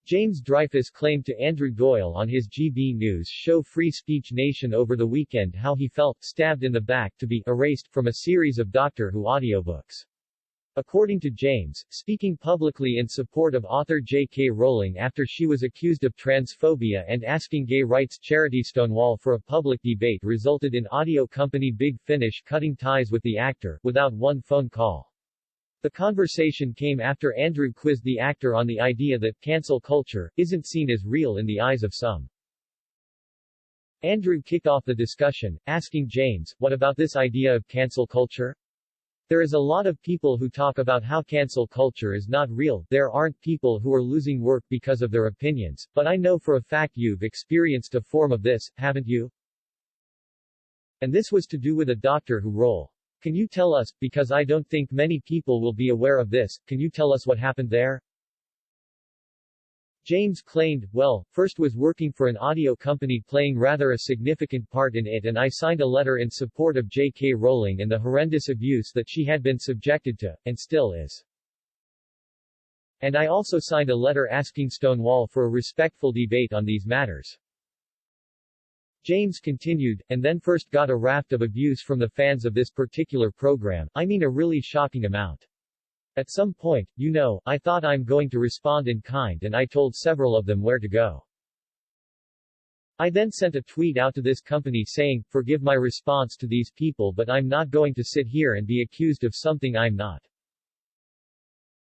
James Dreyfus claimed to Andrew Doyle on his GB News show Free Speech Nation over the weekend how he felt stabbed in the back to be erased from a series of Doctor Who audiobooks. According to James, speaking publicly in support of author J.K. Rowling after she was accused of transphobia and asking gay rights charity Stonewall for a public debate resulted in audio company Big Finish cutting ties with the actor, without one phone call. The conversation came after Andrew quizzed the actor on the idea that cancel culture isn't seen as real in the eyes of some. Andrew kicked off the discussion, asking James, "What about this idea of cancel culture? There is a lot of people who talk about how cancel culture is not real, there aren't people who are losing work because of their opinions, but I know for a fact you've experienced a form of this, haven't you? And this was to do with a Doctor Who role. Can you tell us, because I don't think many people will be aware of this, can you tell us what happened there?" James claimed, "Well, first was working for an audio company playing rather a significant part in it and I signed a letter in support of J.K. Rowling and the horrendous abuse that she had been subjected to, and still is. And I also signed a letter asking Stonewall for a respectful debate on these matters." James continued, "And then first got a raft of abuse from the fans of this particular program, I mean a really shocking amount. At some point, you know, I thought I'm going to respond in kind and I told several of them where to go. I then sent a tweet out to this company saying, forgive my response to these people but I'm not going to sit here and be accused of something I'm not.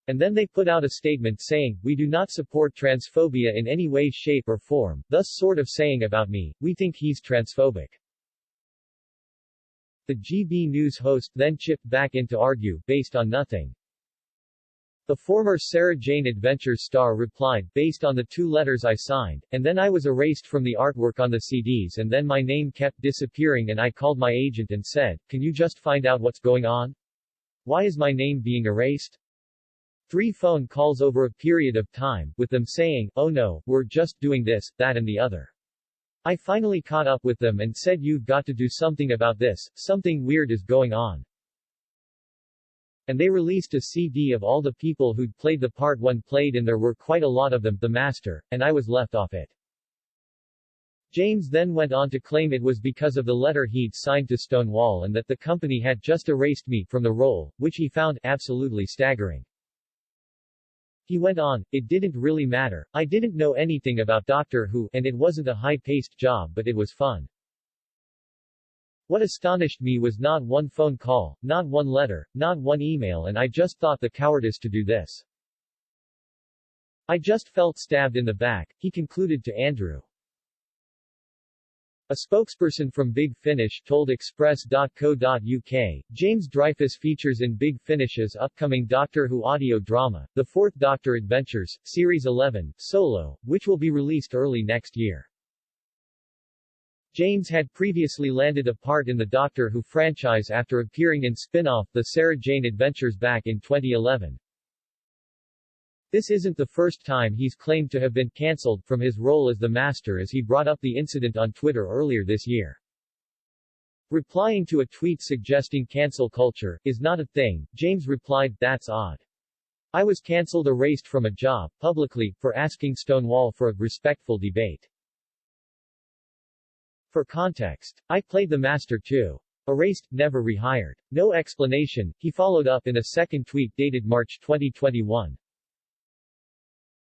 And then they put out a statement saying, we do not support transphobia in any way, shape or form, thus sort of saying about me, we think he's transphobic." The GB News host then chipped back in to argue, based on nothing. The former Sarah Jane Adventures star replied, based on the 2 letters I signed, and then I was erased from the artwork on the CDs and then my name kept disappearing and I called my agent and said, can you just find out what's going on? Why is my name being erased? 3 phone calls over a period of time, with them saying, oh no, we're just doing this, that and the other. I finally caught up with them and said you've got to do something about this, something weird is going on. And they released a CD of all the people who'd played the part one played and there were quite a lot of them, the master, and I was left off it. James then went on to claim it was because of the letter he'd signed to Stonewall and that the company had just erased me from the role, which he found absolutely staggering. He went on, it didn't really matter, I didn't know anything about Doctor Who, and it wasn't a high-paced job but it was fun. What astonished me was not one phone call, not one letter, not one email and I just thought the cowardice to do this. I just felt stabbed in the back, he concluded to Andrew. A spokesperson from Big Finish told Express.co.uk, James Dreyfus features in Big Finish's upcoming Doctor Who audio drama, The Fourth Doctor Adventures, Series 11, Solo, which will be released early next year. James had previously landed a part in the Doctor Who franchise after appearing in spin-off The Sarah Jane Adventures back in 2011. This isn't the first time he's claimed to have been cancelled from his role as the Master, as he brought up the incident on Twitter earlier this year. Replying to a tweet suggesting cancel culture is not a thing, James replied, that's odd. I was cancelled, erased from a job, publicly, for asking Stonewall for a respectful debate. For context, I played the Master too. Erased, never rehired. No explanation, he followed up in a second tweet dated March 2021.